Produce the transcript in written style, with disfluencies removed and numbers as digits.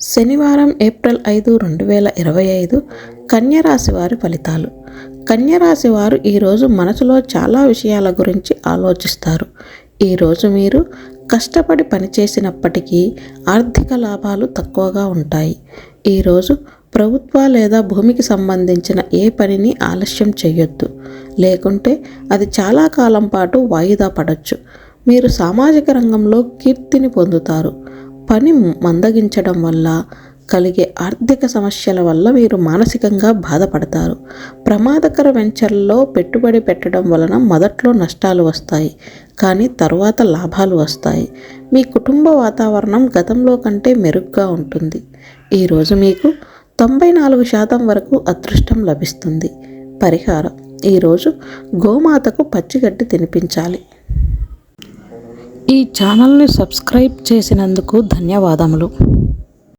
శనివారం ఏప్రిల్ 5, 2025 కన్యరాశి వారి ఫలితాలు. కన్యరాశి వారు ఈరోజు మనసులో చాలా విషయాల గురించి ఆలోచిస్తారు. ఈరోజు మీరు కష్టపడి పనిచేసినప్పటికీ ఆర్థిక లాభాలు తక్కువగా ఉంటాయి. ఈరోజు ప్రభుత్వ లేదా భూమికి సంబంధించిన ఏ పనిని ఆలస్యం చేయొద్దు, లేకుంటే అది చాలా కాలం పాటు వాయిదా పడవచ్చు. మీరు సామాజిక రంగంలో కీర్తిని పొందుతారు. పని మందగించడం వల్ల కలిగే ఆర్థిక సమస్యల వల్ల మీరు మానసికంగా బాధపడతారు. ప్రమాదకర వెంచర్లలో పెట్టుబడి పెట్టడం వలన మొదట్లో నష్టాలు వస్తాయి, కానీ తరువాత లాభాలు వస్తాయి. మీ కుటుంబ వాతావరణం గతంలో కంటే మెరుగ్గా ఉంటుంది. ఈరోజు మీకు 94% వరకు అదృష్టం లభిస్తుంది. పరిహారం: ఈరోజు గోమాతకు పచ్చిగడ్డి తినిపించాలి. ఈ ఛానల్ని సబ్స్క్రైబ్ చేసినందుకు ధన్యవాదములు.